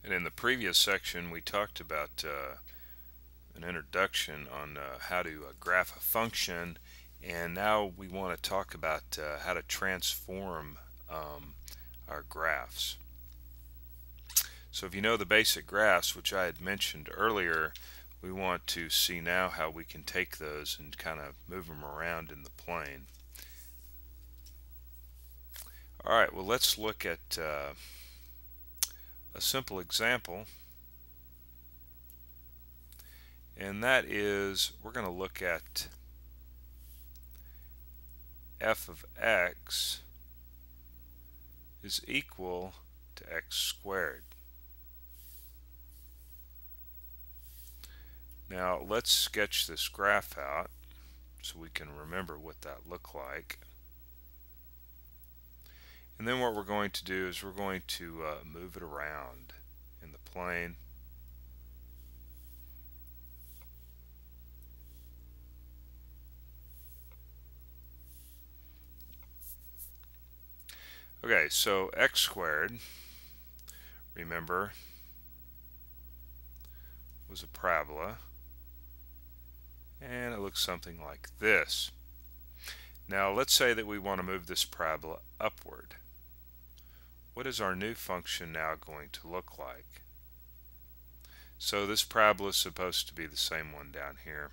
And in the previous section, we talked about an introduction on how to graph a function, and now we want to talk about how to transform our graphs. So if you know the basic graphs, which I had mentioned earlier, we want to see now how we can take those and kind of move them around in the plane. Alright, well, let's look at a simple example, and that is we're going to look at f of x is equal to x squared. Now let's sketch this graph out so we can remember what that looked like. And then what we're going to do is we're going to move it around in the plane. Okay, so x squared, remember, was a parabola, and it looks something like this. Now let's say that we want to move this parabola upward. What is our new function now going to look like? So this parabola is supposed to be the same one down here.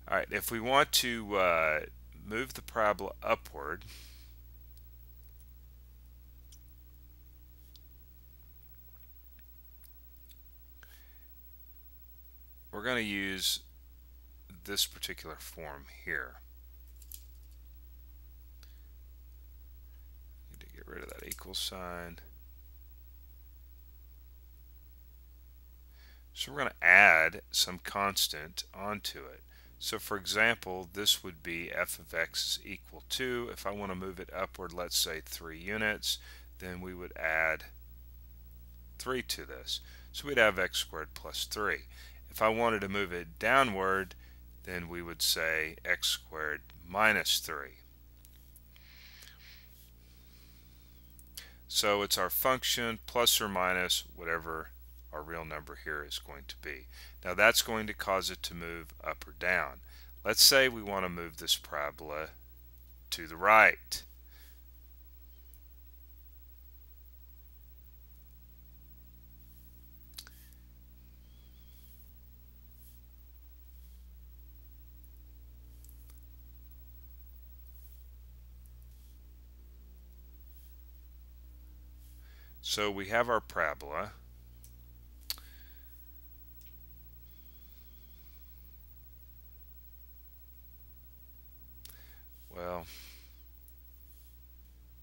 Alright, if we want to move the parabola upward, we're going to use this particular form here. Need to get rid of that equal sign. So we're going to add some constant onto it. So for example, this would be f of x is equal to, if I want to move it upward, let's say 3 units, then we would add 3 to this. So we'd have x squared plus 3. If I wanted to move it downward, then we would say x squared minus 3. So it's our function plus or minus whatever our real number here is going to be. Now that's going to cause it to move up or down. Let's say we want to move this parabola to the right. So we have our parabola. Well,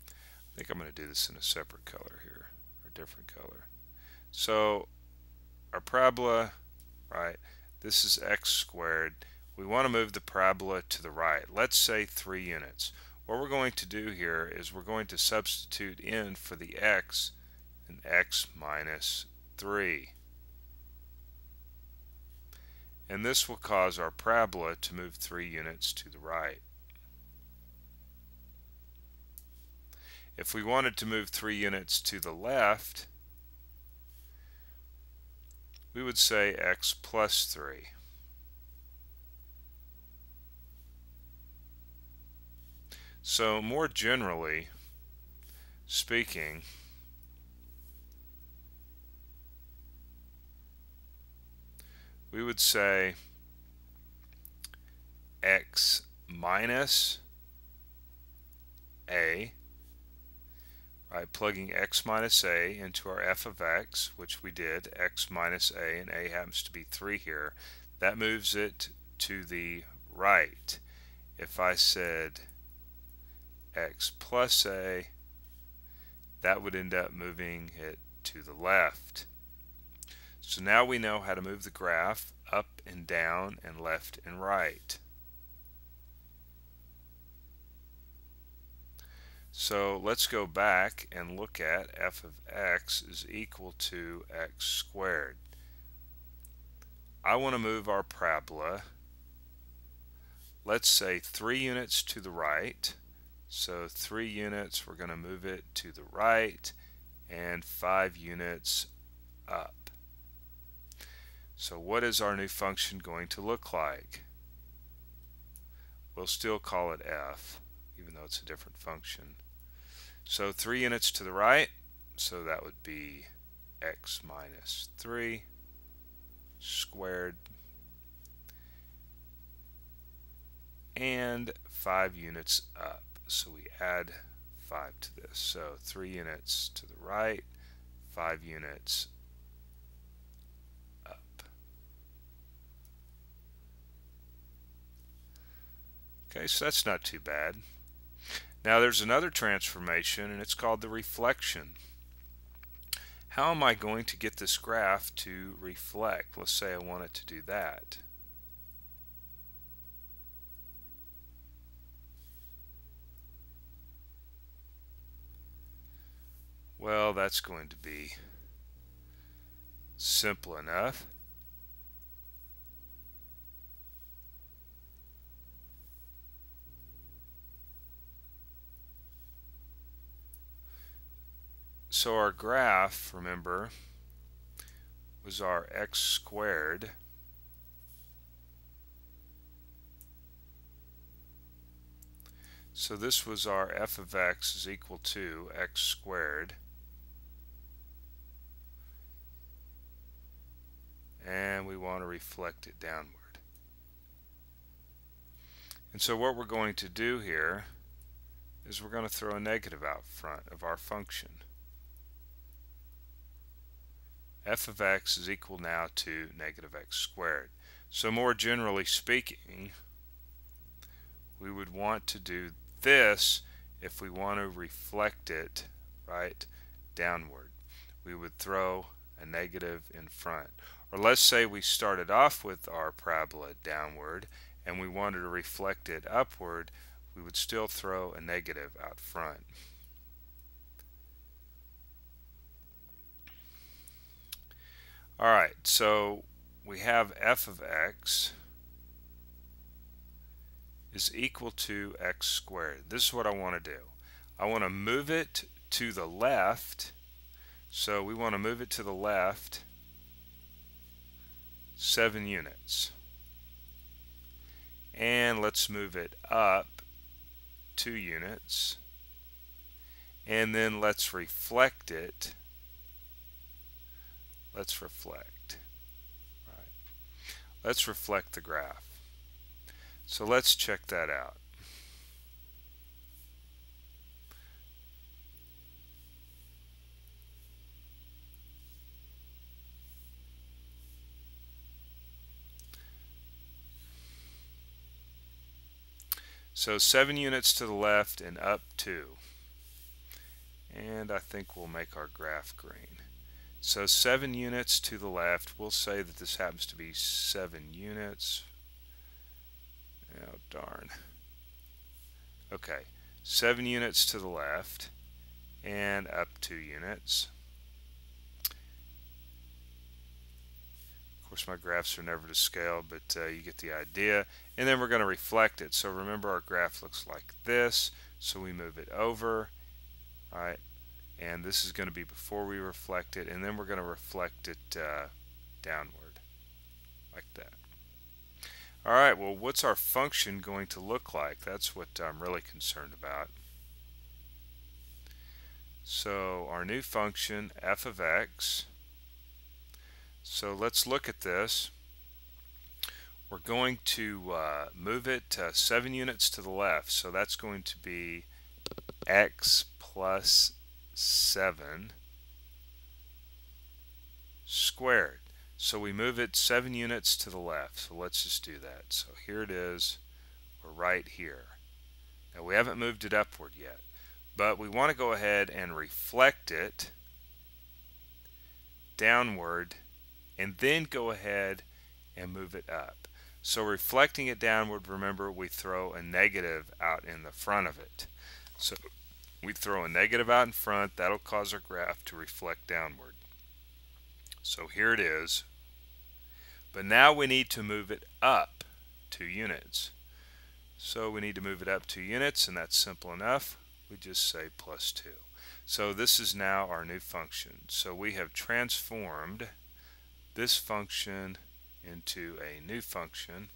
I think I'm going to do this in a separate color here, or a different color. So our parabola, right, this is x squared. We want to move the parabola to the right. Let's say 3 units. What we're going to do here is we're going to substitute in for the x an x minus 3. And this will cause our parabola to move 3 units to the right. If we wanted to move 3 units to the left, we would say x plus 3. So more generally speaking, we would say x minus a, right, plugging x minus a into our f of x, which we did, x minus a, and a happens to be 3 here. That moves it to the right. If I said x plus a, that would end up moving it to the left. So now we know how to move the graph up and down and left and right. So let's go back and look at f of x is equal to x squared. I want to move our parabola, let's say 3 units to the right. So 3 units, we're going to move it to the right, and 5 units up. So what is our new function going to look like? We'll still call it f, even though it's a different function. So 3 units to the right, so that would be x minus 3 squared, and 5 units up. So we add 5 to this. So 3 units to the right, 5 units up. Okay, so that's not too bad. Now there's another transformation, and it's called the reflection. How am I going to get this graph to reflect? Let's say I want it to do that. Well, that's going to be simple enough. So our graph, remember, was our x squared so this was our f of x is equal to x squared, and we want to reflect it downward. And so what we're going to do here is we're going to throw a negative out front of our function. F of x is equal now to negative x squared. So more generally speaking, we would want to do this if we want to reflect it right downward. We would throw a negative in front. Or let's say we started off with our parabola downward and we wanted to reflect it upward, we would still throw a negative out front. Alright, so we have f of x is equal to x squared. This is what I want to do. I want to move it to the left. So we want to move it to the left 7 units. And let's move it up 2 units. And then let's reflect it. Let's reflect. Right. Let's reflect the graph. So let's check that out. So 7 units to the left and up 2. And I think we'll make our graph green. So 7 units to the left, we'll say that this happens to be 7 units. Oh, darn. Okay, 7 units to the left and up 2 units. Of course, my graphs are never to scale, but you get the idea. And then we're going to reflect it. So remember, our graph looks like this. So we move it over, right? And this is going to be before we reflect it, and then we're going to reflect it downward like that. Alright, well, what's our function going to look like? That's what I'm really concerned about. So our new function, f of x. So let's look at this. We're going to move it 7 units to the left. So that's going to be x plus 7 squared. So we move it 7 units to the left. So let's just do that. So here it is. We're right here. Now we haven't moved it upward yet, but we want to go ahead and reflect it downward and then go ahead and move it up. So reflecting it downward, remember, we throw a negative out in the front of it. So we throw a negative out in front. That'll cause our graph to reflect downward. So here it is. But now we need to move it up 2 units. So we need to move it up 2 units, and that's simple enough. We just say plus 2. So this is now our new function. So we have transformed this function into a new function.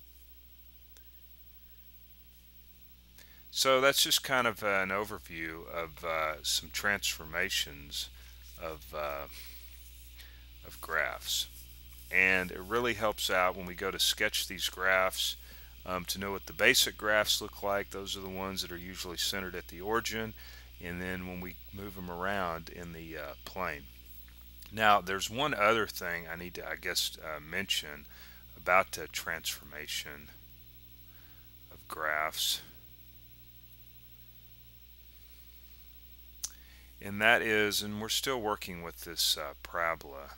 So that's just kind of an overview of some transformations of graphs. And it really helps out when we go to sketch these graphs to know what the basic graphs look like. Those are the ones that are usually centered at the origin, and then when we move them around in the plane. Now there's one other thing I need to, I guess, mention about the transformation of graphs, and that is, and we're still working with this parabola,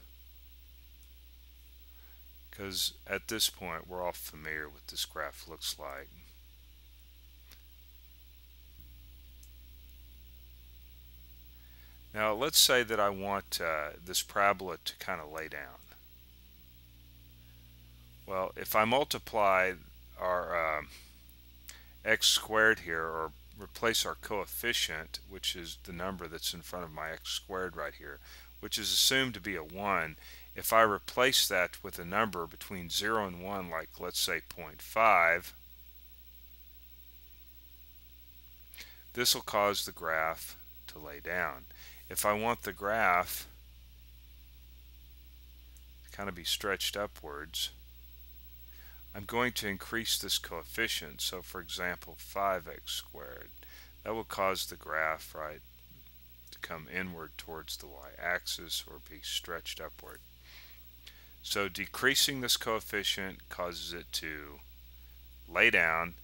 because at this point we're all familiar with what this graph looks like. Now let's say that I want this parabola to kind of lay down. Well, if I multiply our x squared here, or replace our coefficient, which is the number that's in front of my x squared right here, which is assumed to be a 1, if I replace that with a number between 0 and 1, like let's say 0.5, this will cause the graph to lay down. If I want the graph to kind of be stretched upwards, I'm going to increase this coefficient. So for example, 5x squared. That will cause the graph, right, to come inward towards the y-axis or be stretched upward. So decreasing this coefficient causes it to lay down,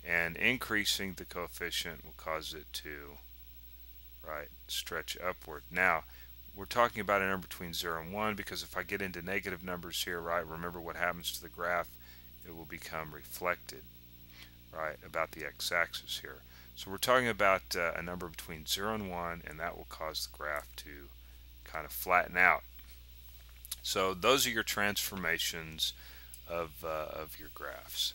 and increasing the coefficient will cause it to, right, stretch upward. Now we're talking about a number between 0 and 1, because if I get into negative numbers here, right, remember what happens to the graph, it will become reflected, right, about the x-axis here. So we're talking about a number between 0 and 1, and that will cause the graph to kind of flatten out. So those are your transformations of your graphs.